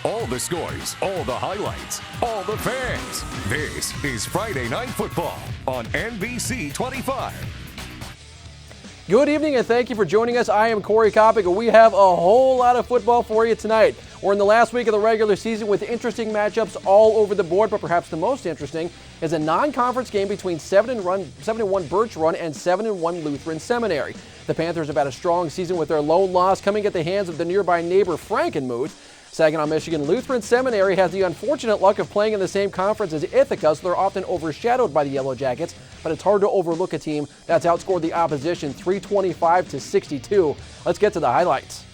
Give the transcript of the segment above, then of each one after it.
All the scores, all the highlights, all the fans. This is Friday Night Football on NBC 25. Good evening and thank you for joining us. I am Corey Kopic and we have a whole lot of football for you tonight. We're in the last week of the regular season with interesting matchups all over the board, but perhaps the most interesting is a non-conference game between 7-1 Birch Run and 7-1 Lutheran Seminary. The Panthers have had a strong season with their lone loss coming at the hands of the nearby neighbor Frankenmuth. Saginaw, Michigan Lutheran Seminary has the unfortunate luck of playing in the same conference as Ithaca, so they're often overshadowed by the Yellow Jackets, but it's hard to overlook a team that's outscored the opposition 325-62. Let's get to the highlights.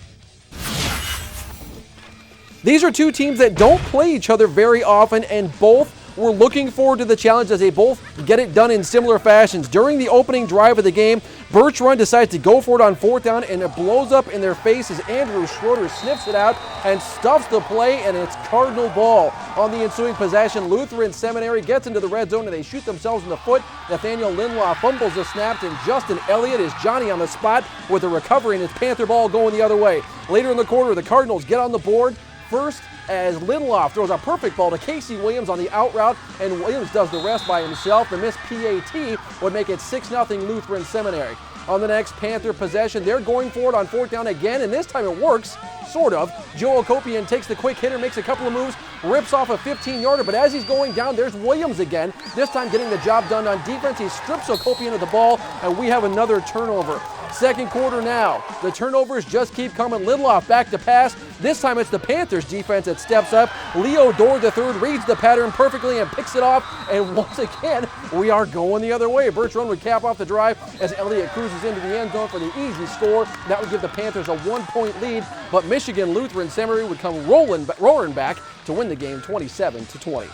These are two teams that don't play each other very often, and both were looking forward to the challenge as they both get it done in similar fashions. During the opening drive of the game, Birch Run decides to go for it on fourth down, and it blows up in their face as Andrew Schroeder sniffs it out and stuffs the play, and it's Cardinal ball. On the ensuing possession, Lutheran Seminary gets into the red zone, and they shoot themselves in the foot. Nathaniel Lindlaw fumbles the snap, and Justin Elliott is Johnny on the spot with a recovery, and it's Panther ball going the other way. Later in the quarter, the Cardinals get on the board. First, as Lindlof throws a perfect ball to Casey Williams on the out route, and Williams does the rest by himself. The missed PAT would make it 6-0 Lutheran Seminary. On the next Panther possession, they're going for it on fourth down again, and this time it works, sort of. Joel Copian takes the quick hitter, makes a couple of moves, rips off a 15-yarder, but as he's going down, there's Williams again, this time getting the job done on defense. He strips Copian of the ball, and we have another turnover. Second quarter now. The turnovers just keep coming. Lindlof back to pass. This time it's the Panthers defense that steps up. Leo Dorr III reads the pattern perfectly and picks it off. And once again, we are going the other way. Birch Run would cap off the drive as Elliott cruises into the end zone for the easy score. That would give the Panthers a 1-point lead. But Michigan Lutheran Seminary would come roaring back to win the game 27-20.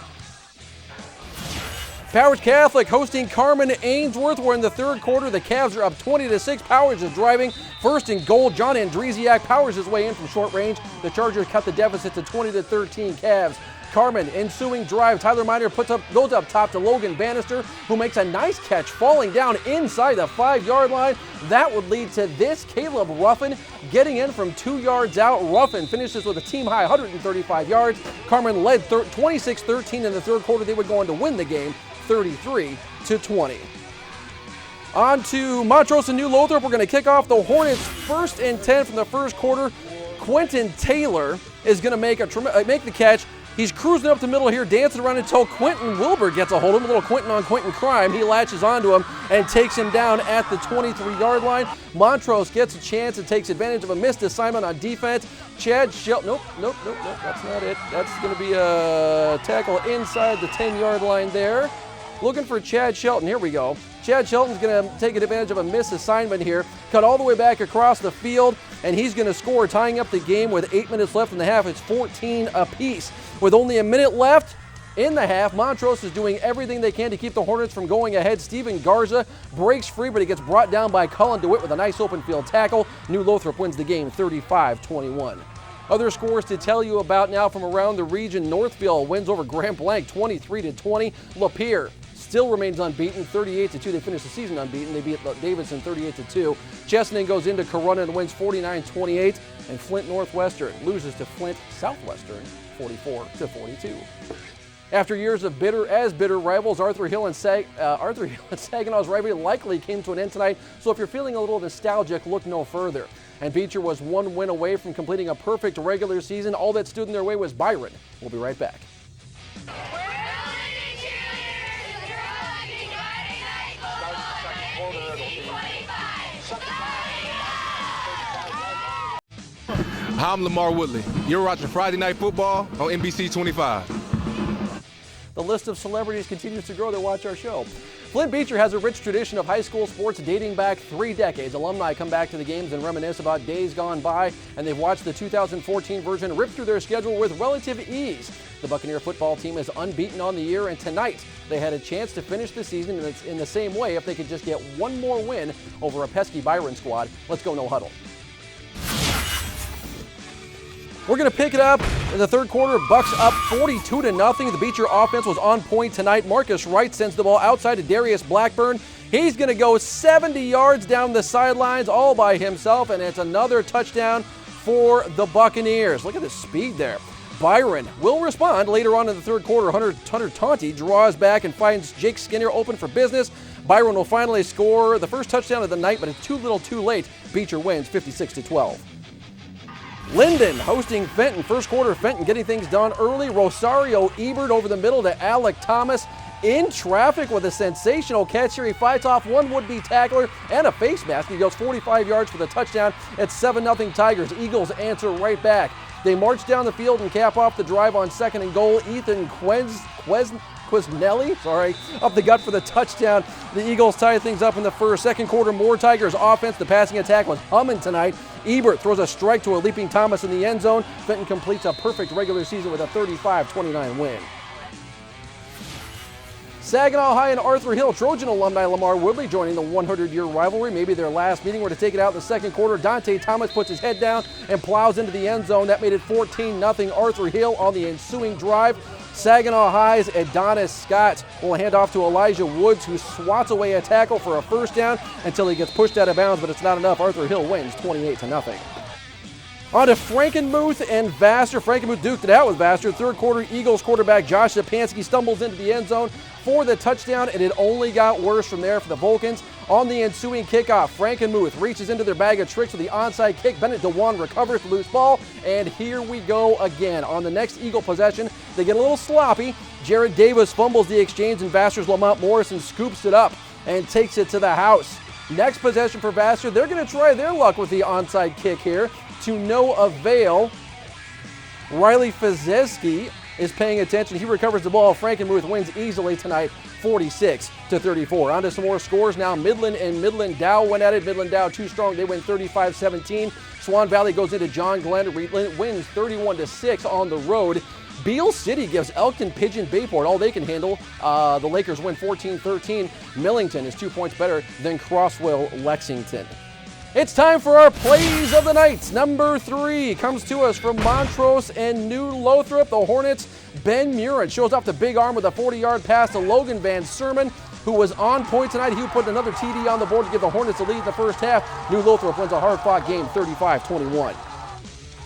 Powers Catholic hosting Carman-Ainsworth. We're in the third quarter. The Cavs are up 20-6. Powers is driving. First and goal. John Andresiak powers his way in from short range. The Chargers cut the deficit to 20-13 Cavs. Carman, ensuing drive. Tyler Miner goes up top to Logan Bannister, who makes a nice catch falling down inside the 5-yard line. That would lead to this. Caleb Ruffin getting in from 2 yards out. Ruffin finishes with a team-high 135 yards. Carman led 26-13 in the third quarter. They would go on to win the game 33-20. On to Montrose and New Lothrop. We're going to kick off the Hornets 1st and 10 from the first quarter. Quentin Taylor is going to make the catch. He's cruising up the middle here, dancing around until Quentin Wilbur gets a hold of him. A little Quentin on Quentin crime. He latches onto him and takes him down at the 23-yard line. Montrose gets a chance and takes advantage of a missed assignment on defense. Chad Shelton, nope, that's not it. That's going to be a tackle inside the 10-yard line there. Looking for Chad Shelton. Here we go. Chad Shelton's going to take advantage of a missed assignment here. Cut all the way back across the field, and he's going to score, tying up the game with 8 minutes left in the half. It's 14 apiece. With only a minute left in the half, Montrose is doing everything they can to keep the Hornets from going ahead. Steven Garza breaks free, but he gets brought down by Cullen DeWitt with a nice open field tackle. New Lothrop wins the game 35-21. Other scores to tell you about now from around the region. Northville wins over Grand Blanc 23-20. Lapeer still remains unbeaten, 38-2. They finished the season unbeaten. They beat Davidson 38-2. Chesaning goes into Corunna and wins 49-28. And Flint Northwestern loses to Flint Southwestern 44-42. After years of bitter rivals, Arthur Hill and Saginaw's rivalry likely came to an end tonight. So if you're feeling a little nostalgic, look no further. And Beecher was one win away from completing a perfect regular season. All that stood in their way was Byron. We'll be right back. I'm Lamar Woodley. You're watching Friday Night Football on NBC 25. The list of celebrities continues to grow that watch our show. Flint Beecher has a rich tradition of high school sports dating back 3 decades. Alumni come back to the games and reminisce about days gone by, and they've watched the 2014 version rip through their schedule with relative ease. The Buccaneer football team is unbeaten on the year, and tonight they had a chance to finish the season in the same way if they could just get one more win over a pesky Byron squad. Let's go no huddle. We're going to pick it up in the third quarter. Bucks up 42-0. The Beecher offense was on point tonight. Marcus Wright sends the ball outside to Darius Blackburn. He's going to go 70 yards down the sidelines all by himself, and it's another touchdown for the Buccaneers. Look at the speed there. Byron will respond later on in the third quarter. Hunter Taunty draws back and finds Jake Skinner open for business. Byron will finally score the first touchdown of the night, but it's too little too late. Beecher wins 56-12. Linden hosting Fenton. First quarter, Fenton getting things done early. Rosario Ebert over the middle to Alec Thomas in traffic with a sensational catch here. He fights off one would-be tackler and a face mask. He goes 45 yards for the touchdown. It's 7-0 Tigers. Eagles answer right back. They march down the field and cap off the drive on 2nd and goal. Ethan Quisnelli, up the gut for the touchdown. The Eagles tie things up in the first. Second quarter, more Tigers offense. The passing attack was humming tonight. Ebert throws a strike to a leaping Thomas in the end zone. Fenton completes a perfect regular season with a 35-29 win. Saginaw High and Arthur Hill. Trojan alumni Lamar Woodley joining the 100-year rivalry. Maybe their last meeting. We're to take it out in the second quarter. Dante Thomas puts his head down and plows into the end zone. That made it 14-0 Arthur Hill on the ensuing drive. Saginaw High's Adonis Scott will hand off to Elijah Woods, who swats away a tackle for a first down until he gets pushed out of bounds, but it's not enough. Arthur Hill wins 28-0. On to Frankenmuth and Vassar. Frankenmuth duked it out with Vassar. Third quarter, Eagles quarterback Josh Sapansky stumbles into the end zone for the touchdown, and it only got worse from there for the Vulcans. On the ensuing kickoff, Frankenmuth reaches into their bag of tricks with the onside kick. Bennett DeWan recovers the loose ball, and here we go again. On the next Eagle possession, they get a little sloppy. Jared Davis fumbles the exchange, and Vassar's Lamont Morrison scoops it up and takes it to the house. Next possession for Vassar, they're going to try their luck with the onside kick here. To no avail. Riley Fazeski is paying attention. He recovers the ball. Frankenmuth wins easily tonight, 46-34. On to some more scores now. Midland and Midland Dow went at it. Midland Dow too strong. They win 35-17. Swan Valley goes into John Glenn. Wins 31-6 on the road. Beale City gives Elkton Pigeon Bayport all they can handle. The Lakers win 14-13. Millington is 2 points better than Crossville Lexington. It's time for our plays of the night. Number 3 comes to us from Montrose and New Lothrop. The Hornets' Ben Murin shows off the big arm with a 40-yard pass to Logan Van Sermon, who was on point tonight. He put another TD on the board to give the Hornets a lead in the first half. New Lothrop wins a hard-fought game, 35-21.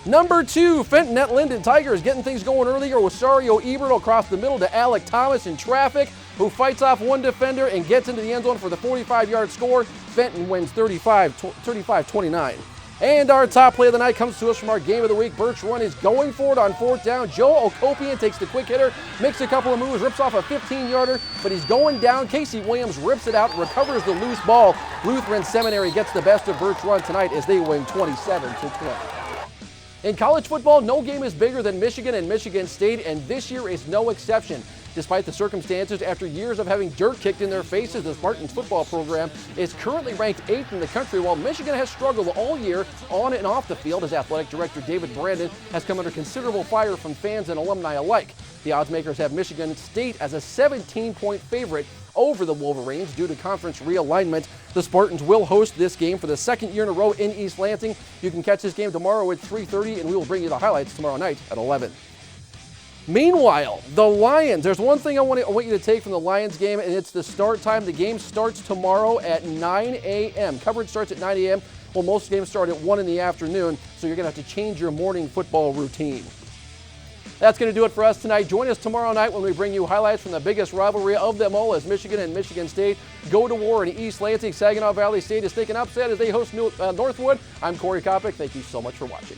Number 2, Fenton at Linden. Tigers getting things going earlier. Rosario Ebert across the middle to Alec Thomas in traffic, who fights off one defender and gets into the end zone for the 45-yard score. Fenton wins 35-29. And our top play of the night comes to us from our game of the week. Birch Run is going for it on 4th down. Joe Okopian takes the quick hitter, makes a couple of moves, rips off a 15-yarder, but he's going down. Casey Williams rips it out, recovers the loose ball. Lutheran Seminary gets the best of Birch Run tonight as they win 27-20. In college football, no game is bigger than Michigan and Michigan State, and this year is no exception. Despite the circumstances, after years of having dirt kicked in their faces, the Spartans football program is currently ranked 8th in the country, while Michigan has struggled all year on and off the field, as athletic director David Brandon has come under considerable fire from fans and alumni alike. The odds makers have Michigan State as a 17-point favorite over the Wolverines due to conference realignment. The Spartans will host this game for the second year in a row in East Lansing. You can catch this game tomorrow at 3:30, and we will bring you the highlights tomorrow night at 11. Meanwhile, the Lions, there's one thing I want you to take from the Lions game, and it's the start time. The game starts tomorrow at 9 a.m. Coverage starts at 9 a.m. Well, most games start at 1 in the afternoon, so you're going to have to change your morning football routine. That's going to do it for us tonight. Join us tomorrow night when we bring you highlights from the biggest rivalry of them all as Michigan and Michigan State go to war in East Lansing. Saginaw Valley State is taking upset as they host Northwood. I'm Corey Kopic. Thank you so much for watching.